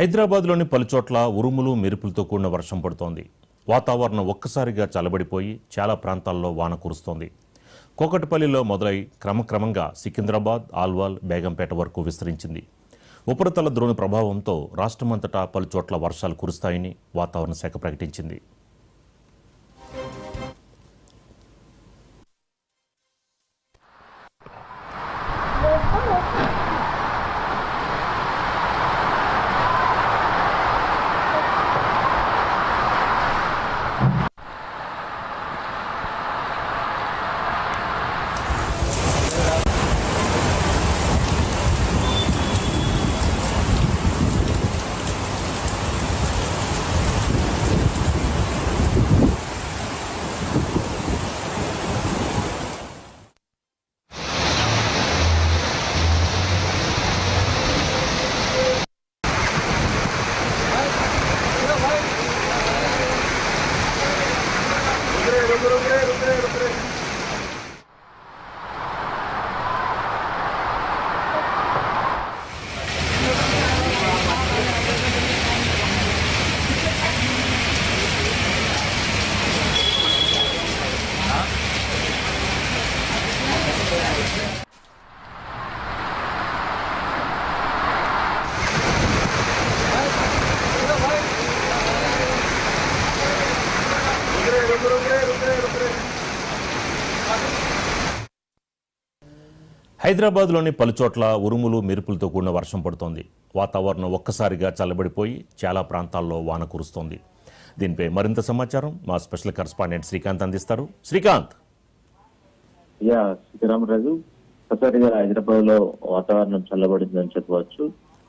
హైదరాబాద్లోని పలుచోట్ల ఉరుములు మెరుపులతో కూడిన వర్షం పడుతోంది. వాతావరణం ఒక్కసారిగా చల్లబడిపోయి చాలా ప్రాంతాల్లో వాన కురుస్తోంది. కోకటపల్లిలో మొదలై క్రమక్రమంగా సికింద్రాబాద్, ఆల్వాల్, బేగంపేట వరకు విస్తరించింది. ఉపరితల ద్రోణి ప్రభావంతో రాష్ట్రమంతటా పలుచోట్ల వర్షాలు కురుస్తాయని వాతావరణ శాఖ ప్రకటించింది. హైదరాబాద్లోని పలుచోట్ల ఉరుములు మెరుపులతో కూడిన వర్షం పడుతోంది. వాతావరణం ఒక్కసారిగా చల్లబడిపోయి చాలా ప్రాంతాల్లో వాన కురుస్తోంది. దీనిపై మరింత సమాచారం మా స్పెషల్ కరెస్పాండెంట్ శ్రీకాంత్ అందిస్తారు. శ్రీకాంత్. శ్రీరామరాజు, ఒక్కసారిగా హైదరాబాద్ లో వాతావరణం చల్లబడిందని చెప్పవచ్చు.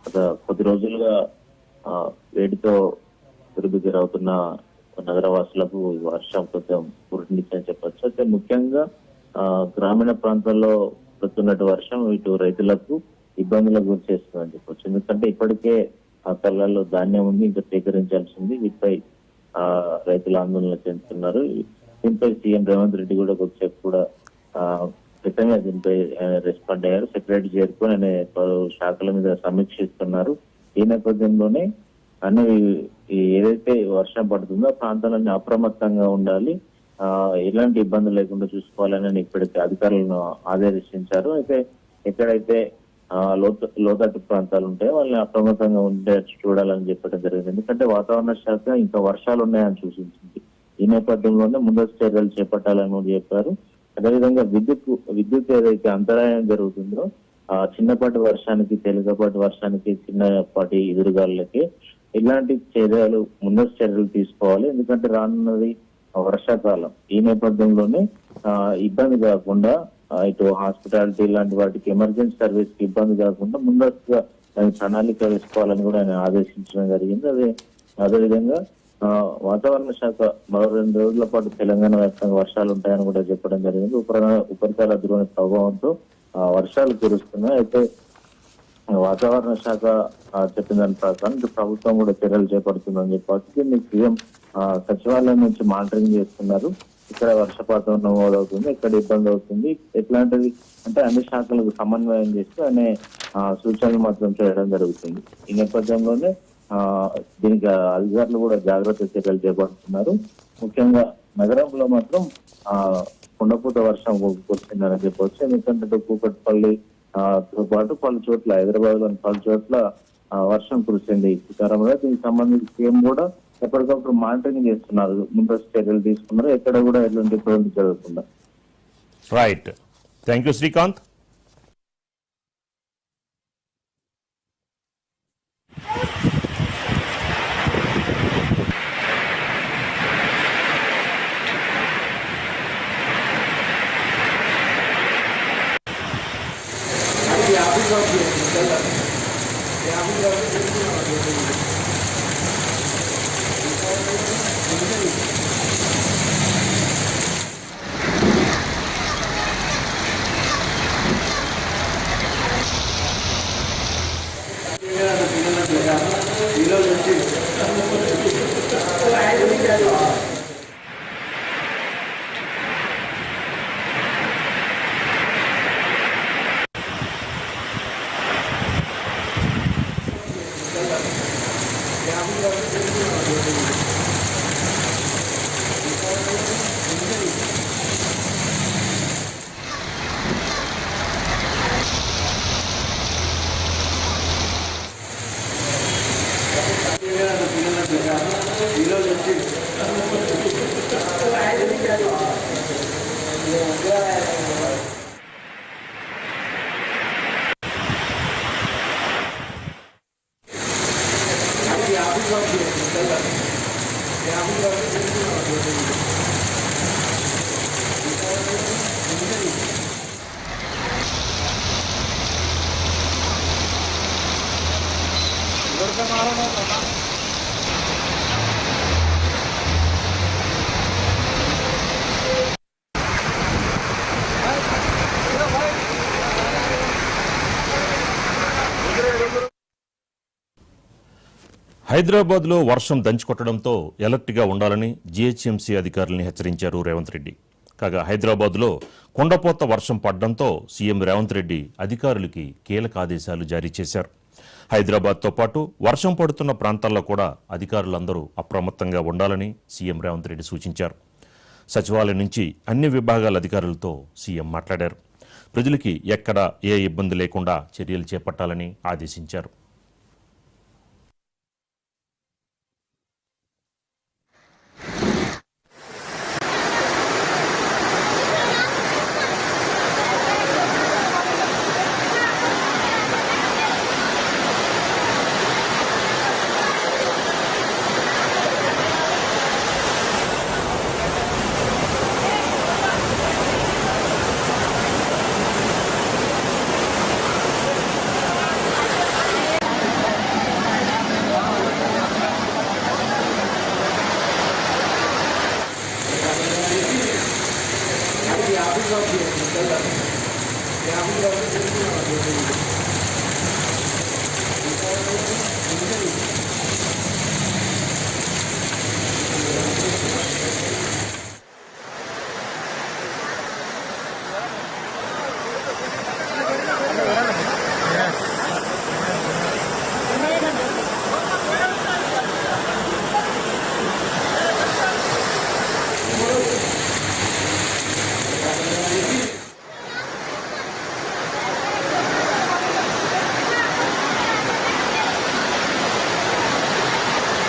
గత కొద్ది రోజులుగా వేడితో తిరుగుతున్న నగరవాసులకు వర్షం కొంచెం పూర్తినిచ్చని చెప్పొచ్చు. అయితే ముఖ్యంగా గ్రామీణ ప్రాంతాల్లో పడుతున్నట్టు వర్షం ఇటు రైతులకు ఇబ్బందులకు గురి చేస్తుందని చెప్పొచ్చు. ఎందుకంటే ఇప్పటికే ఆ కళ్ళల్లో ధాన్యం ఉంది, ఇంకా సేకరించాల్సింది. వీటిపై రైతులు ఆందోళన చెందుతున్నారు. దీనిపై సీఎం రేవంత్ రెడ్డి కూడా కొద్దిసేపు కూడా క్రితమే దీనిపై రెస్పాండ్ అయ్యారు. సెక్రటరీ చేరుకొని ఆయన పలు శాఖల మీద సమీక్షిస్తున్నారు. ఈ నేపథ్యంలోనే అన్ని ఏదైతే వర్షం పడుతుందో ఆ ప్రాంతాలన్నీ అప్రమత్తంగా ఉండాలి, ఎలాంటి ఇబ్బందులు లేకుండా చూసుకోవాలని ఇప్పటికే అధికారులను ఆదేశించారు. అయితే ఎక్కడైతే లోతట్టు ప్రాంతాలు ఉంటాయో వాళ్ళని అప్రమత్తంగా ఉండే చూడాలని చెప్పడం జరిగింది. ఎందుకంటే వాతావరణ శాఖ ఇంకా వర్షాలు ఉన్నాయని సూచించింది. ఈ నేపథ్యంలోనే ముందస్తు చర్యలు చేపట్టాలని కూడా చెప్పారు. అదేవిధంగా విద్యుత్ ఏదైతే అంతరాయం జరుగుతుందో చిన్నపాటి వర్షానికి, తేలికపాటి వర్షానికి, చిన్నపాటి ఎదురుగాళ్ళకి ఇలాంటి చర్యలు ముందస్తు చర్యలు తీసుకోవాలి. ఎందుకంటే రానున్నది వర్షాకాలం. ఈ నేపథ్యంలోనే ఇబ్బంది కాకుండా ఇటు హాస్పిటాలిటీ లాంటి వాటికి ఎమర్జెన్సీ సర్వీస్ కి ఇబ్బంది కాకుండా ముందస్తుగా ప్రణాళిక వేసుకోవాలని కూడా ఆయన ఆదేశించడం జరిగింది. అదేవిధంగా వాతావరణ శాఖ మరో 2 రోజుల పాటు తెలంగాణ వ్యాప్తంగా వర్షాలు ఉంటాయని కూడా చెప్పడం జరిగింది. ఉపరితల ద్రోణి ప్రభావంతో వర్షాలు కురుస్తున్నాయి. అయితే వాతావరణ శాఖ చెప్పిన దాని ప్రకారం ప్రభుత్వం కూడా చర్యలు చేపడుతుందని చెప్పవచ్చు. దీన్ని సీఎం సచివాలయం నుంచి మానిటరింగ్ చేస్తున్నారు. ఇక్కడ వర్షపాతం నమోదవుతుంది, ఎక్కడ ఇబ్బంది అవుతుంది, ఎట్లాంటిది అంటే అన్ని శాఖలకు సమన్వయం చేస్తూ అనే సూచనలు మాత్రం చేయడం జరుగుతుంది. ఈ నేపథ్యంలోనే దీనికి అధికారులు కూడా జాగ్రత్త చర్యలు చేపడుతున్నారు. ముఖ్యంగా నగరంలో మాత్రం కుండపోత వర్షం వచ్చిందని చెప్పవచ్చు. ఎందుకంటే కూకట్పల్లి తో పాటు పలు చోట్ల, హైదరాబాద్ లోని పలు చోట్ల వర్షం కురిసింది. దీనికి సంబంధించి సీఎం కూడా ఎప్పటికప్పుడు మానిటరింగ్ చేస్తున్నారు, ముందస్తు చర్యలు తీసుకున్నారు, ఎక్కడ కూడా ఎటువంటి ఇబ్బంది జరగకుండా. Right, thank you Srikanth. హైదరాబాద్లో వర్షం దంచుకొట్టడంతో ఎలర్ట్గా ఉండాలని జీహెచ్ఎంసీ అధికారులను హెచ్చరించారు రేవంత్ రెడ్డి. కాగా హైదరాబాద్లో కుండపోత వర్షం పడడంతో సీఎం రేవంత్ రెడ్డి అధికారులకి కీలక ఆదేశాలు జారీ చేశారు. హైదరాబాద్తో పాటు వర్షం పడుతున్న ప్రాంతాల్లో కూడా అధికారులందరూ అప్రమత్తంగా ఉండాలని సీఎం రేవంత్ రెడ్డి సూచించారు. సచివాలయం నుంచి అన్ని విభాగాల అధికారులతో సీఎం మాట్లాడారు. ప్రజలకి ఎక్కడా ఏ ఇబ్బంది లేకుండా చర్యలు చేపట్టాలని ఆదేశించారు.